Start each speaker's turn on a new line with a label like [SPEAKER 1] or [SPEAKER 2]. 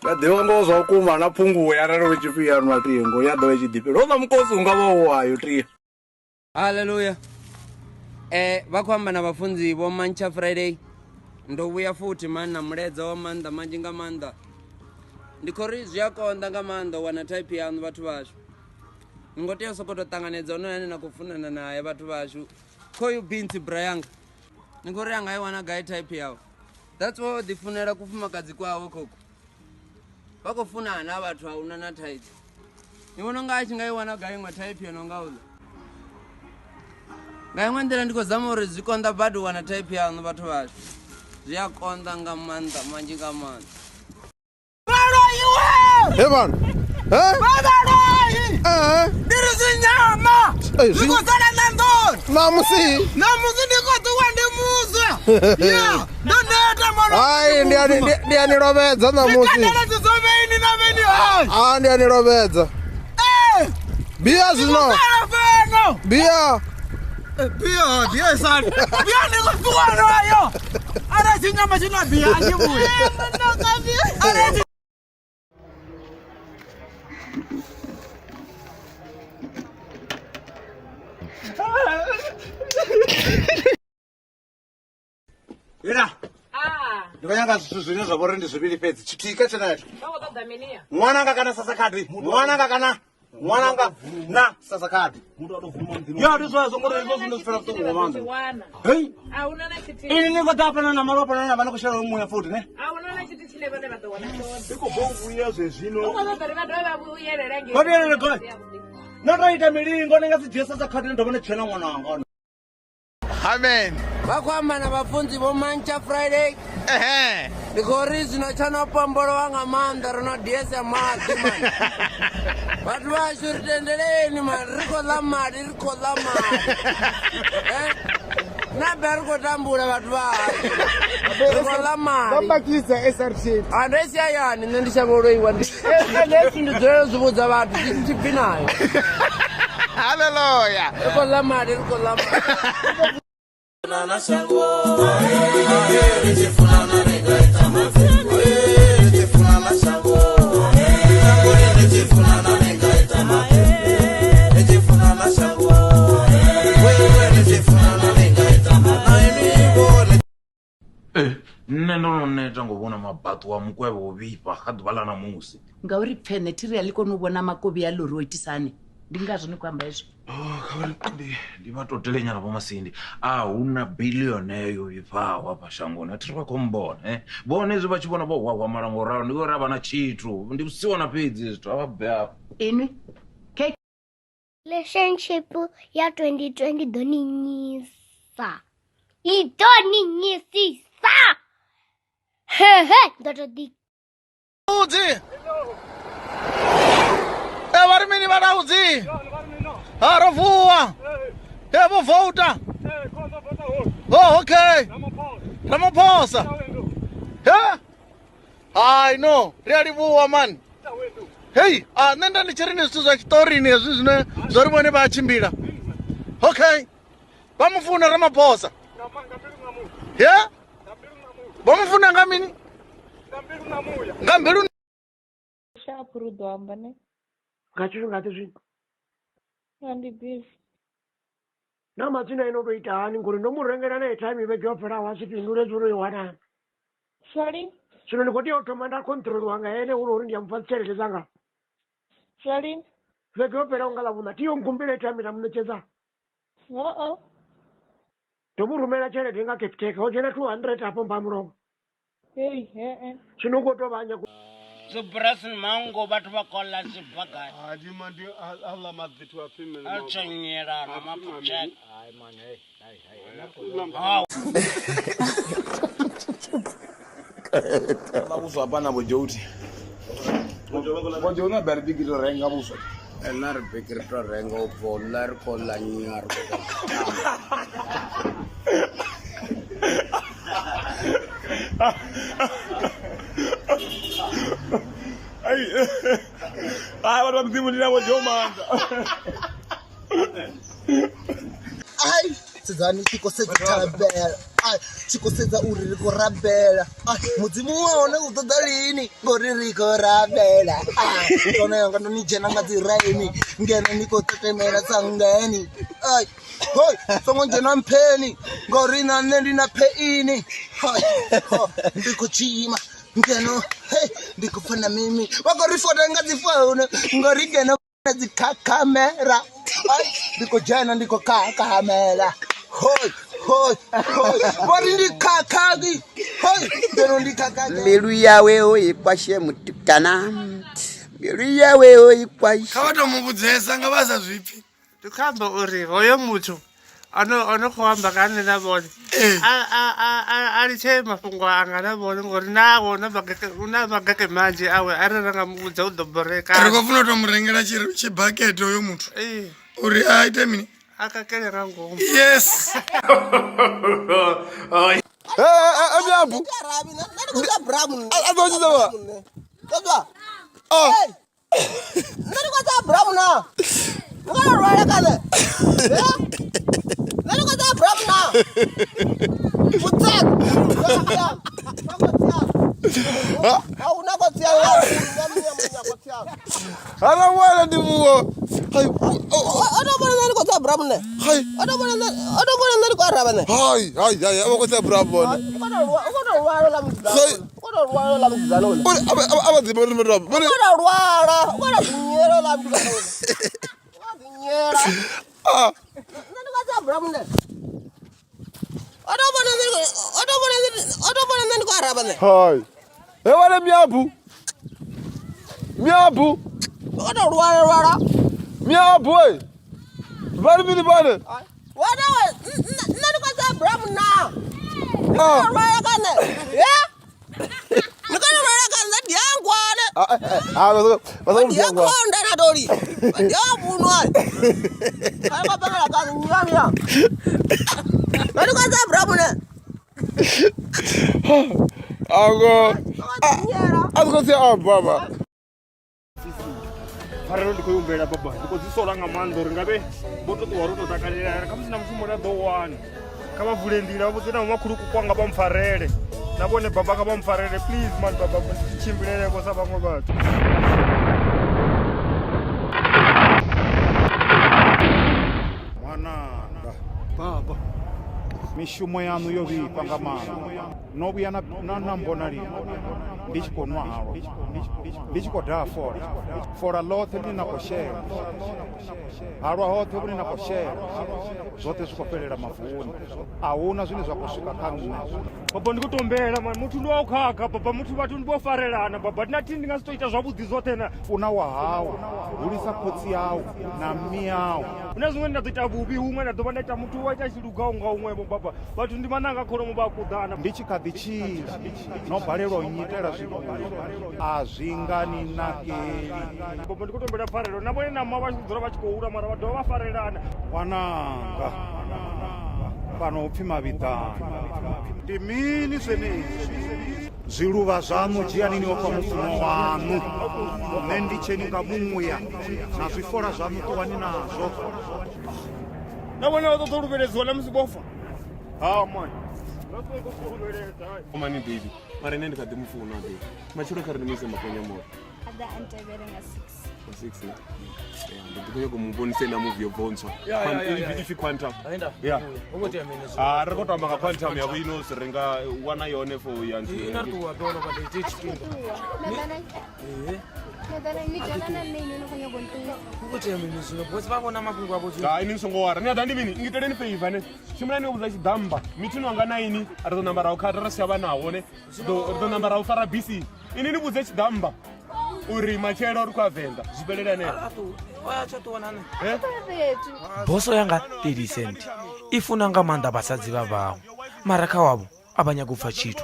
[SPEAKER 1] Kadeva ngozo kuma na phungu ya rero chipia na tingo ya do chidipe roza mkosi ungavo wayo tri.
[SPEAKER 2] Hallelujah. Vakwamba na vafunzi vo Mancha Friday ndo vuya futhi mani na muledza wa manda manji nga manda ndikori zwi a konda nga manda wana type yanu vathu vashu ngo tea sokoto tanganedza ono yane na kufunana naye vathu vashu khoyu binti brayanga ngori anga I wana guy type yawo that's why difunela kufumakadzi kwawo koko vakofuna na vathu auna na type iwona nga achinga I wana guy ngwa type yano nga ulo ngaimwe ndira ndikozama uri zvikonda bado wana type yanu vathu vashu zviyakonda nga manda manji nga manda bado iwe
[SPEAKER 1] Evan
[SPEAKER 2] bado ndiri zinyama ndikozana na ndoni
[SPEAKER 1] namusi
[SPEAKER 2] ndiko tuwande muza ya ndoneta mwana
[SPEAKER 1] ai ndiani rovedza namusi
[SPEAKER 2] ndikatala tizoveini na veni hai
[SPEAKER 1] ndiani rovedza bia zino bia
[SPEAKER 2] Bia sana. Bia niko tuwa nayo. Ara chinyama china bia nyibuye. Ara
[SPEAKER 1] Ira. Ndikanyanga zvino zvavori ndizviviri pedzi. Chitika chenacho. Mwananga kana sasakadhi. Mwananga na sasakadhi. Ya ndizvo zvongoro izvo zvinosfera kutongo manda. Hey.
[SPEAKER 3] Auna na chiti.
[SPEAKER 1] Ini niko tapana na malopa na vana kushara umuya futi ne.
[SPEAKER 3] Auna na chiti chile vana vatawana.
[SPEAKER 1] Ndiko bongu ya zvezvino.
[SPEAKER 3] Vari vadova vuyerera nge.
[SPEAKER 1] Kodere ko. Notoita milingo ndingasijesa sakadhi ndobone chena mwana wanga. Amen.
[SPEAKER 2] vakwamba na vafunzi vo Mancha Friday ndikori zvino chanopambolo wanga manda rino dhiesa mati mani vathu vashu ritendeleni mani rikola mati nabe rikotambula vathu vashu rikola mati andoisiya yani ne ndichavoloiwa lesi ndidzolero zvivudza vathu chitipi nayo
[SPEAKER 1] Hallelujah.
[SPEAKER 2] rikola mati
[SPEAKER 4] Nana shango,
[SPEAKER 5] neno neta ngobona mabatu wa mkwebo bipa khadubala na musi
[SPEAKER 6] ngauri pfene tiri aliko no bona makobi ya lori oitisane ndingazvo ni kwamba izvo
[SPEAKER 5] khauri ndi vatotelenyana pa masindi una billionaire yo bipawa pa shangona tiri vakombona bone zwi vachibona bo wa malango rao ndiko rava na chitu ndi usiona pedzi zwi avabya
[SPEAKER 6] inwi
[SPEAKER 7] relationship ya 2020 doninyisa idoninyisisa ndoto di
[SPEAKER 1] Uzi. Vari mini vana uzi. Haravua. Vo vota. Oh, okay. Ramaphosa. I know. Really vuwa man. Hey, nenda ndichirini zwithu zwa tshiṱorini hezwi zwine zwo ri vhone vha tshimbila. Okay. Vha mufuna Ramaphosa. Yeah? Vha mufuna nga mini? Nga mbilu
[SPEAKER 3] Shapuru doamba ne.
[SPEAKER 8] Ngati zvino.
[SPEAKER 3] Andi busy.
[SPEAKER 8] Na madzina inotoita hani ngori ndomurengera naye time vege wapera wasiti nure zuro iwana.
[SPEAKER 3] Sorry.
[SPEAKER 8] Zvino ndikoti yotoma nda control wanga ene uri ndiyamupfa tshelede dzanga.
[SPEAKER 3] Sorry.
[SPEAKER 8] Vege wapera ungalavuna tiyo ngumbire time ndamunecheza. Ndomurumela tshelede ingakepteka ojena 200 apo mpamurongo.
[SPEAKER 3] Hey,
[SPEAKER 8] Chinongotovanya
[SPEAKER 4] Zubrasin mango batu bakola zibaga.
[SPEAKER 1] Haji mandi Allah madhitu wa pime.
[SPEAKER 4] Achanyera na mapuchak.
[SPEAKER 1] Ay man, hey. Babuso hapana bojouti. Bojona berbigiro renga buso. Enar bigiro renga upo lar kola nyar. Ai, watu mzimu nina bojoma.
[SPEAKER 9] sedzani tiko sedza tabela tiko sedza uri ri khou rabela mudzimu wone u ṱoḓa lini ngori ri khou rabela kona yanga ndo ni dzhena nga dzi raini ngeno ni khou tetemela sangeni hoi songo dzhena mpheni ngori na nne ndi na pheini ndi khou tshima ngeno ndi khou pfa na mimi vha khou ri foda nga dzi founu ngori ngeno na dzi kamera ndi khou dzhena ndi khou kamera hoi wari ndi kakaki ngeno ndi kakaki
[SPEAKER 2] mbilu yawe oyikwashe mutukana mbilu yawe oyikwashe
[SPEAKER 10] kha vha tou muvhudzesa nga vha sa zwipfi ndi khou amba uri hoyo muthu ano khou amba nga nne na vhone a litshe mafhungo anga na vhone ngori nawo una mageke manzhi awe arali ra nga muvhudza u ḓo boreka ri khou funa u tou murengela tshibakete hoyo muthu uri a ite mini a kakele nga ngomu yes
[SPEAKER 9] Abu.
[SPEAKER 11] Farelo ndi khou humbela baba ndi khou dzi sola nga maanḓa uri ngabe vho tou ṱuwa ro tou takalela kha musi na mushumo na ḓo wani kha vha vule nḓila vha vhudze na vhomakhuluku kwanga vha mpfarele na vhone baba kha vha mpfarele please man baba tshimbilelevho sa vhaṅwe vhathu
[SPEAKER 12] Mwananga baba mishumo yanu yo vhikwa nga maanḓa no vhuya na mbona lini ndi tshi khou nwa halwa ndi tshi khou daha fola ḽoṱhe ḽi na khou shela halwa hoṱhe vhune na khou shela zwoṱhe zwi khou fhelela mavuni a huna zwine zwa khou swika kha nṋe
[SPEAKER 11] baba ndi khou tombela mani muthu ndi wa u khakha baba muthu vhathu ndi vho farelana baba ndinathi ndi nga si tou ita zwavhuḓi zwoṱhe na
[SPEAKER 12] funa wa hawu hulisa khotsi yawu na mmi yawu
[SPEAKER 11] huna zwiṅwe nda ḓo ita vhuvhi huṅwe nda ḓo vha nda ita muthu wa ita tshilugaho nga huṅwevho baba vhathu ndi mananga kholomo vha a kuḓana
[SPEAKER 12] ndi tshi kha ḓi tshila no balelwa u nyitela zwithu a zwi nga ni nakeli
[SPEAKER 11] baba ndi khou tombela pfarelo na vhone nama vha tshi dzula vha tshi khou hula mara vha dovha vha farelana
[SPEAKER 12] wananga fano upfi mavhiḓani ndi mini zwenezwi zwiluvha zwaṋu dzhiani ni ofha mufuno waṋu nṋe ndi tsheni nga muya na zwifola zwaṋu ṱuwani nazwo
[SPEAKER 11] na vhone vha ṱoḓa luvheledziwa na musi vhofa ha mani
[SPEAKER 13] mani baby mara nne ndi kha ḓi mufuna baby matshelo kha ri ni mise makonya mora
[SPEAKER 14] ada antebere nga 6
[SPEAKER 13] ndi khou nyaga u muvhonise na movie yo bontswa if quantum ri khou tamba nga quantum yavho ino si ri nga wana yone for yanzu ini songo wara ni adandi mini ngiteleni favor ne shimulani obudza chidamba mitino anga 9 ari ḓo namba ra u khata ra siya naho ne ḓo namba ra u fara bisi ini ni vhudze chidamba uri matshelo ri khou a venḓa zwibelelane
[SPEAKER 15] boso yanga 30 cent ifuna nga maanḓa vhasadzi vha vhaṅwe mara kha wavho a vha nyaga u pfa tshithu